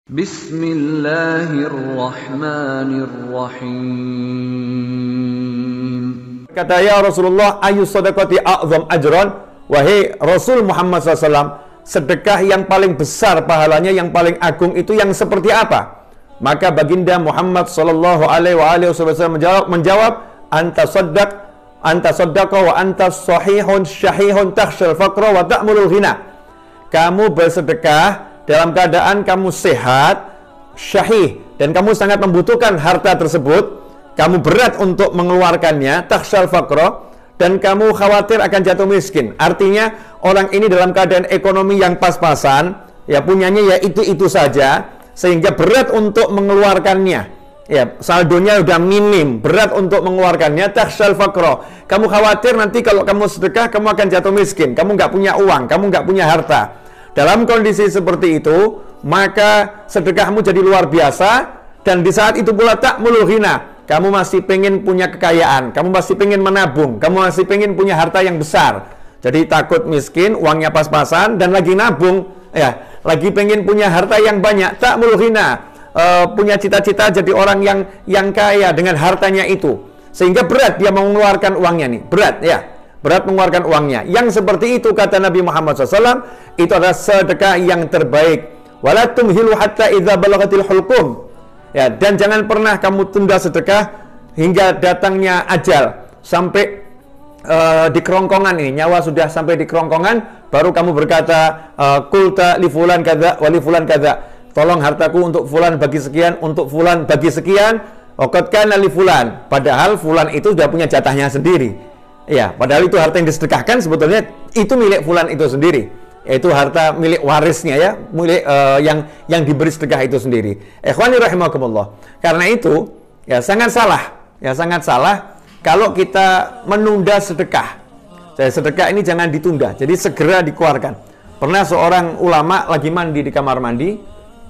Bismillahirrahmanirrahim. Kata ya Rasulullah, ayu sadaqati a'zam ajran. Wahai Rasul Muhammad SAW, sedekah yang paling besar pahalanya, yang paling agung itu yang seperti apa? Maka baginda Muhammad SAW menjawab, anta saddaqa wa anta sahihun syahihun takhshal faqra wa ta'mulul ghina. Kamu bersedekah dalam keadaan kamu sehat, syahih, dan kamu sangat membutuhkan harta tersebut. Kamu berat untuk mengeluarkannya, takhshal faqra, dan kamu khawatir akan jatuh miskin. Artinya orang ini dalam keadaan ekonomi yang pas-pasan, ya punyanya ya itu saja, sehingga berat untuk mengeluarkannya. Ya, saldonya udah minim, berat untuk mengeluarkannya, takhshal faqra. Kamu khawatir nanti kalau kamu sedekah kamu akan jatuh miskin, kamu nggak punya uang, kamu nggak punya harta. Dalam kondisi seperti itu, maka sedekahmu jadi luar biasa, dan di saat itu pula ta'mulul ghina. Kamu masih pengen punya kekayaan, kamu masih pengen menabung, kamu masih pengen punya harta yang besar. Jadi takut miskin, uangnya pas-pasan, dan lagi nabung, ya, lagi pengen punya harta yang banyak, ta'mulul ghina. Punya cita-cita jadi orang yang kaya dengan hartanya itu, sehingga berat dia mengeluarkan uangnya nih, berat ya, berat mengeluarkan uangnya. Yang seperti itu kata Nabi Muhammad SAW, itu adalah sedekah yang terbaik. Wala tumhilu hatta idza balagatil hulqum. Ya, dan jangan pernah kamu tunda sedekah hingga datangnya ajal, sampai di kerongkongan ini, nyawa sudah sampai di kerongkongan, baru kamu berkata qulta li fulan kadza wa li fulan kadza. Tolong hartaku untuk fulan bagi sekian, untuk fulan bagi sekian. Waqad kana li fulan. Padahal fulan itu sudah punya jatahnya sendiri. Ya, padahal itu harta yang disedekahkan sebetulnya itu milik fulan itu sendiri. Yaitu harta milik warisnya ya, milik yang diberi sedekah itu sendiri. Ikhwani rahimakumullah. Karena itu ya sangat salah. Ya sangat salah kalau kita menunda sedekah. Sedekah ini jangan ditunda. Jadi segera dikeluarkan. Pernah seorang ulama lagi mandi di kamar mandi,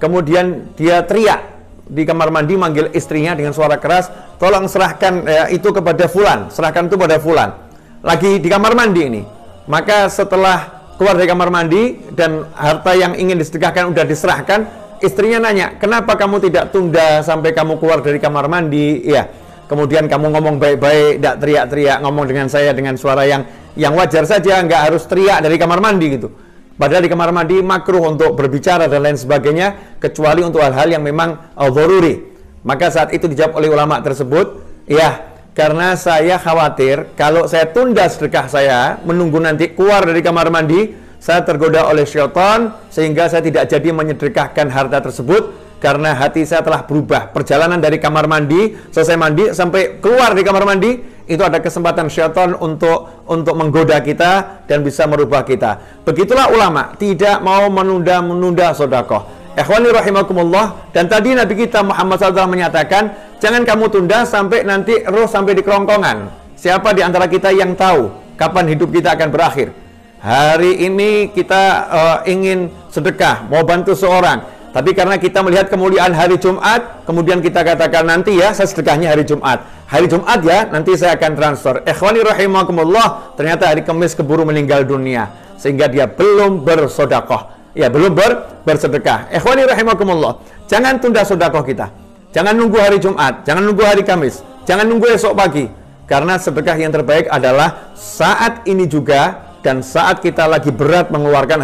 kemudian dia teriak di kamar mandi, manggil istrinya dengan suara keras, tolong serahkan itu kepada fulan, serahkan itu pada fulan. Lagi di kamar mandi ini. Maka setelah keluar dari kamar mandi dan harta yang ingin disedekahkan udah diserahkan, istrinya nanya, kenapa kamu tidak tunda sampai kamu keluar dari kamar mandi? Ya, kemudian kamu ngomong baik-baik, tidak teriak-teriak, ngomong dengan saya dengan suara yang wajar saja, nggak harus teriak dari kamar mandi gitu. Padahal di kamar mandi makruh untuk berbicara dan lain sebagainya, kecuali untuk hal-hal yang memang dzaruri. Maka saat itu dijawab oleh ulama tersebut, ya, karena saya khawatir kalau saya tunda sedekah saya, menunggu nanti keluar dari kamar mandi, saya tergoda oleh syaitan, sehingga saya tidak jadi menyedekahkan harta tersebut, karena hati saya telah berubah. Perjalanan dari kamar mandi, selesai mandi, sampai keluar dari kamar mandi, itu ada kesempatan syaitan untuk menggoda kita dan bisa merubah kita. Begitulah ulama, tidak mau menunda sedekah. Ikhwani rahimakumullah. Dan tadi Nabi kita Muhammad SAW menyatakan, jangan kamu tunda sampai nanti roh sampai di kerongkongan. Siapa di antara kita yang tahu kapan hidup kita akan berakhir? Hari ini kita ingin sedekah, mau bantu seorang, tapi karena kita melihat kemuliaan hari Jumat, kemudian kita katakan nanti ya, saya sedekahnya hari Jumat. Hari Jumat ya, nanti saya akan transfer. Ikhwani rahimakumullah, ternyata hari Kamis keburu meninggal dunia, sehingga dia belum bersedekah. Ya, belum bersedekah. Ikhwani rahimakumullah, jangan tunda sedekah kita. Jangan nunggu hari Jumat, jangan nunggu hari Kamis, jangan nunggu esok pagi. Karena sedekah yang terbaik adalah saat ini juga, dan saat kita lagi berat mengeluarkan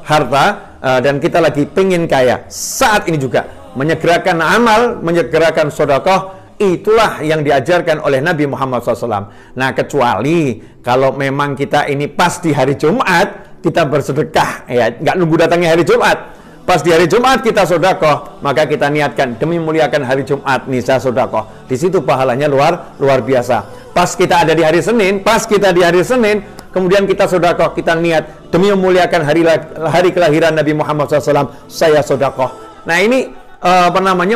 harta, dan kita lagi pengen kaya. Saat ini juga menyegerakan amal, menyegerakan sedekah, itulah yang diajarkan oleh Nabi Muhammad SAW. Nah, kecuali kalau memang kita ini pas di hari Jumat, kita bersedekah, ya, nggak nunggu datangnya hari Jumat. Pas di hari Jumat kita sedekah, maka kita niatkan demi memuliakan hari Jumat nih saya sedekah. Di situ pahalanya luar biasa. Pas kita ada di hari Senin, kemudian kita sedekah, kita niat demi memuliakan hari kelahiran Nabi Muhammad SAW, saya sedekah. Nah, ini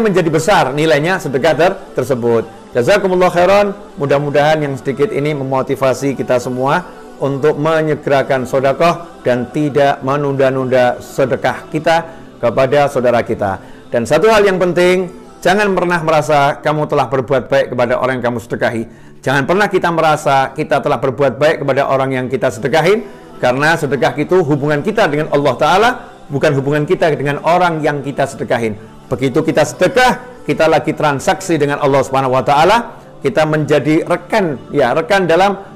menjadi besar nilainya sedekah tersebut. Jazakumullah khairan. Mudah-mudahan yang sedikit ini memotivasi kita semua untuk menyegerakan sedekah dan tidak menunda-nunda sedekah kita kepada saudara kita. Dan satu hal yang penting, jangan pernah merasa kamu telah berbuat baik kepada orang yang kamu sedekahi. Jangan pernah kita merasa kita telah berbuat baik kepada orang yang kita sedekahin, karena sedekah itu hubungan kita dengan Allah Ta'ala, bukan hubungan kita dengan orang yang kita sedekahin. Begitu kita sedekah, kita lagi transaksi dengan Allah Subhanahu wa taala, kita menjadi rekan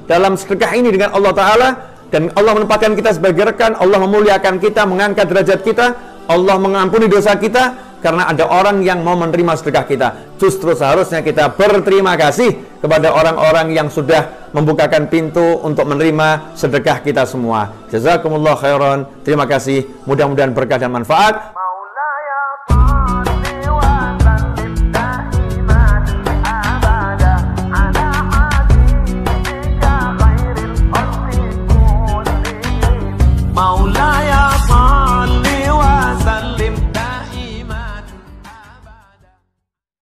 dalam sedekah ini dengan Allah taala, dan Allah menempatkan kita sebagai rekan. Allah memuliakan kita, mengangkat derajat kita, Allah mengampuni dosa kita karena ada orang yang mau menerima sedekah kita. Justru seharusnya kita berterima kasih kepada orang-orang yang sudah membukakan pintu untuk menerima sedekah kita semua. Jazakumullah khairan. Terima kasih. Mudah-mudahan berkah dan manfaat.